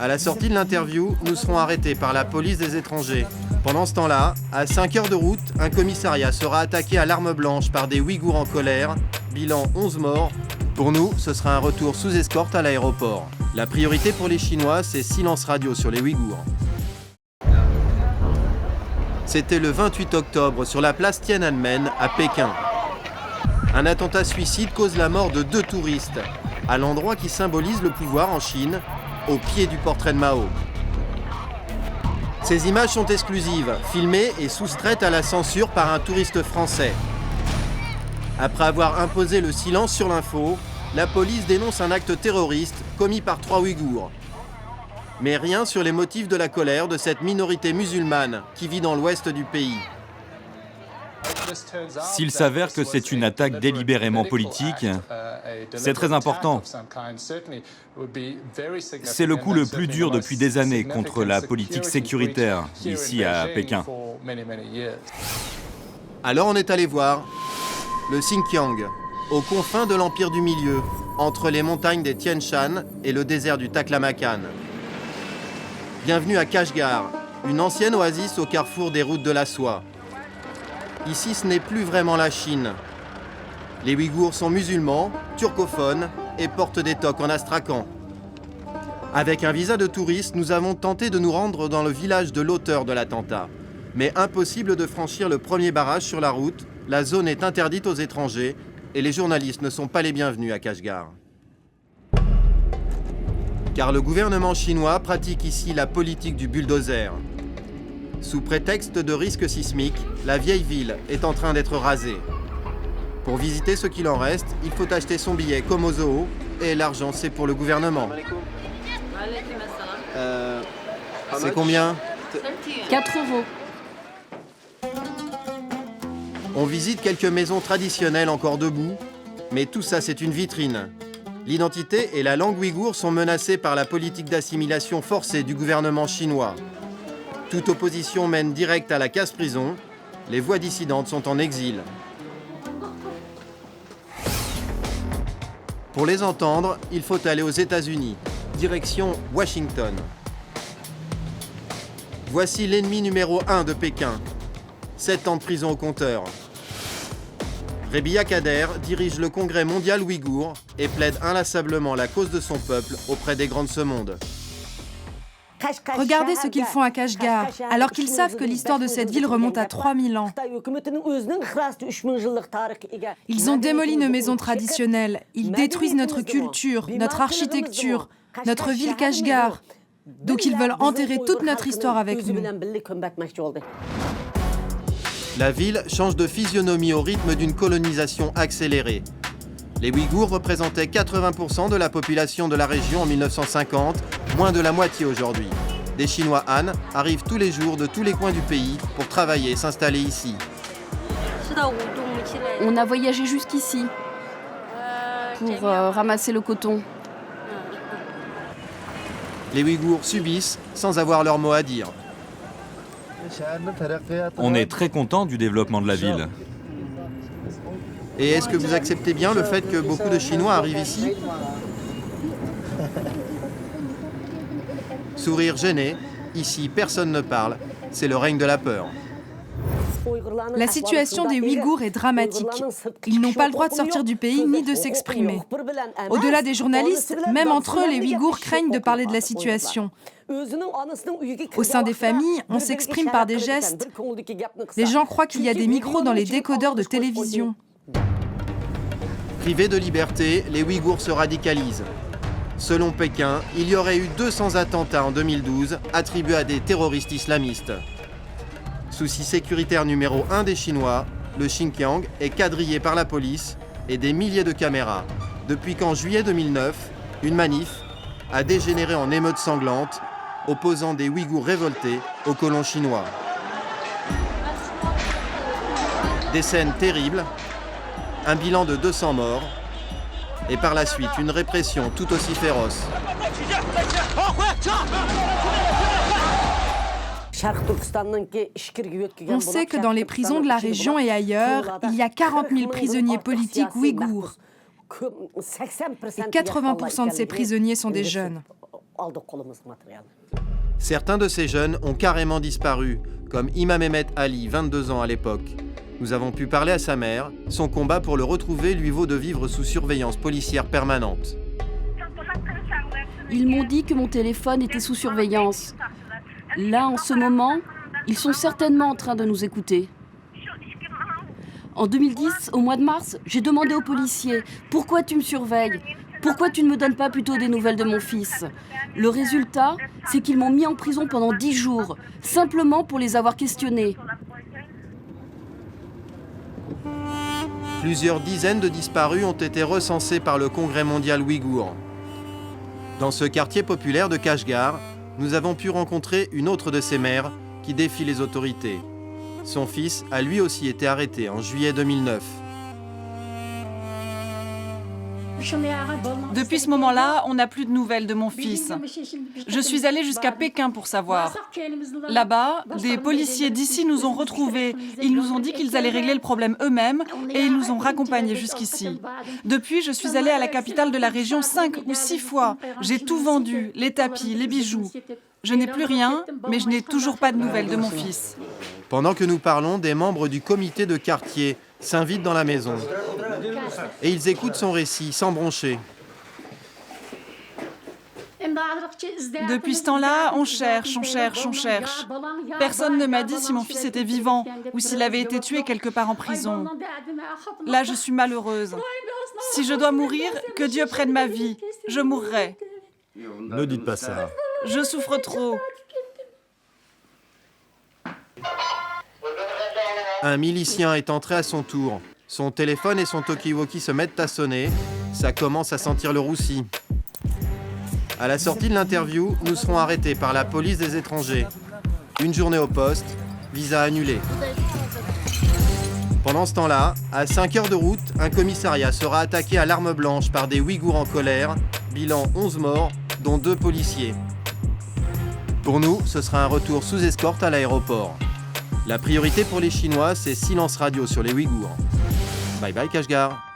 À la sortie de l'interview, nous serons arrêtés par la police des étrangers. Pendant ce temps-là, à 5 heures de route, un commissariat sera attaqué à l'arme blanche par des Ouïghours en colère. Bilan 11 morts. Pour nous, ce sera un retour sous escorte à l'aéroport. La priorité pour les Chinois, c'est silence radio sur les Ouïghours. C'était le 28 octobre sur la place Tiananmen à Pékin. Un attentat suicide cause la mort de 2 touristes, à l'endroit qui symbolise le pouvoir en Chine, au pied du portrait de Mao. Ces images sont exclusives, filmées et soustraites à la censure par un touriste français. Après avoir imposé le silence sur l'info, la police dénonce un acte terroriste commis par 3 Ouïghours. Mais rien sur les motifs de la colère de cette minorité musulmane qui vit dans l'ouest du pays. S'il s'avère que c'est une attaque délibérément politique, c'est très important. C'est le coup le plus dur depuis des années contre la politique sécuritaire ici à Pékin. Alors on est allé voir le Xinjiang, aux confins de l'Empire du Milieu, entre les montagnes des Tian Shan et le désert du Taklamakan. Bienvenue à Kashgar, une ancienne oasis au carrefour des routes de la soie. Ici, ce n'est plus vraiment la Chine. Les Ouïghours sont musulmans, turcophones et portent des toques en astrakhan. Avec un visa de touriste, nous avons tenté de nous rendre dans le village de l'auteur de l'attentat. Mais impossible de franchir le premier barrage sur la route, la zone est interdite aux étrangers et les journalistes ne sont pas les bienvenus à Kashgar. Car le gouvernement chinois pratique ici la politique du bulldozer. Sous prétexte de risque sismique, la vieille ville est en train d'être rasée. Pour visiter ce qu'il en reste, il faut acheter son billet comme au zoo, et l'argent c'est pour le gouvernement. C'est combien ? 4 €. On visite quelques maisons traditionnelles encore debout, mais tout ça c'est une vitrine. L'identité et la langue ouïghour sont menacées par la politique d'assimilation forcée du gouvernement chinois. Toute opposition mène direct à la casse-prison. Les voix dissidentes sont en exil. Pour les entendre, il faut aller aux États-Unis, direction Washington. Voici l'ennemi numéro 1 de Pékin. 7 ans de prison au compteur. Rebiya Kader dirige le Congrès mondial ouïghour et plaide inlassablement la cause de son peuple auprès des grands de ce monde. Regardez ce qu'ils font à Kashgar, alors qu'ils savent que l'histoire de cette ville remonte à 3000 ans. Ils ont démoli nos maisons traditionnelles, ils détruisent notre culture, notre architecture, notre ville Kashgar. Donc ils veulent enterrer toute notre histoire avec nous. La ville change de physionomie au rythme d'une colonisation accélérée. Les Ouïghours représentaient 80% de la population de la région en 1950, moins de la moitié aujourd'hui. Des Chinois Han arrivent tous les jours de tous les coins du pays pour travailler et s'installer ici. On a voyagé jusqu'ici pour ramasser le coton. Les Ouïghours subissent sans avoir leur mot à dire. On est très content du développement de la ville. Et est-ce que vous acceptez bien le fait que beaucoup de Chinois arrivent ici ? Sourire gêné, ici personne ne parle, c'est le règne de la peur. La situation des Ouïghours est dramatique. Ils n'ont pas le droit de sortir du pays ni de s'exprimer. Au-delà des journalistes, même entre eux, les Ouïghours craignent de parler de la situation. Au sein des familles, on s'exprime par des gestes. Les gens croient qu'il y a des micros dans les décodeurs de télévision. Privés de liberté, les Ouïghours se radicalisent. Selon Pékin, il y aurait eu 200 attentats en 2012 attribués à des terroristes islamistes. Souci sécuritaire numéro 1 des Chinois, le Xinjiang est quadrillé par la police et des milliers de caméras. Depuis qu'en juillet 2009, une manif a dégénéré en émeute sanglante, opposant des Ouïghours révoltés aux colons chinois. Des scènes terribles, un bilan de 200 morts, et par la suite une répression tout aussi féroce. On sait que dans les prisons de la région et ailleurs, il y a 40 000 prisonniers politiques ouïghours. Et 80% de ces prisonniers sont des jeunes. Certains de ces jeunes ont carrément disparu, comme Imam Mehmet Ali, 22 ans à l'époque. Nous avons pu parler à sa mère. Son combat pour le retrouver lui vaut de vivre sous surveillance policière permanente. Ils m'ont dit que mon téléphone était sous surveillance. Là, en ce moment, ils sont certainement en train de nous écouter. En 2010, au mois de mars, j'ai demandé aux policiers « Pourquoi tu me surveilles ? Pourquoi tu ne me donnes pas plutôt des nouvelles de mon fils ?» Le résultat, c'est qu'ils m'ont mis en prison pendant 10 jours, simplement pour les avoir questionnés. Plusieurs dizaines de disparus ont été recensés par le Congrès mondial ouïghour. Dans ce quartier populaire de Kashgar, nous avons pu rencontrer une autre de ses mères qui défie les autorités. Son fils a lui aussi été arrêté en juillet 2009. Depuis ce moment-là, on n'a plus de nouvelles de mon fils. Je suis allée jusqu'à Pékin pour savoir. Là-bas, des policiers d'ici nous ont retrouvés. Ils nous ont dit qu'ils allaient régler le problème eux-mêmes et ils nous ont raccompagnés jusqu'ici. Depuis, je suis allée à la capitale de la région 5 ou 6 fois. J'ai tout vendu, les tapis, les bijoux. Je n'ai plus rien, mais je n'ai toujours pas de nouvelles de mon fils. Pendant que nous parlons, des membres du comité de quartier s'invitent dans la maison. Et ils écoutent son récit sans broncher. Depuis ce temps-là, on cherche. Personne ne m'a dit si mon fils était vivant ou s'il avait été tué quelque part en prison. Là, je suis malheureuse. Si je dois mourir, que Dieu prenne ma vie. Je mourrai. Ne dites pas ça. Je souffre trop. Un milicien est entré à son tour. Son téléphone et son talkie-walkie se mettent à sonner. Ça commence à sentir le roussi. À la sortie de l'interview, nous serons arrêtés par la police des étrangers. Une journée au poste, visa annulé. Pendant ce temps-là, à 5 heures de route, un commissariat sera attaqué à l'arme blanche par des Ouïghours en colère. Bilan 11 morts, dont 2 policiers. Pour nous, ce sera un retour sous escorte à l'aéroport. La priorité pour les Chinois, c'est silence radio sur les Ouïghours. Bye bye Kashgar.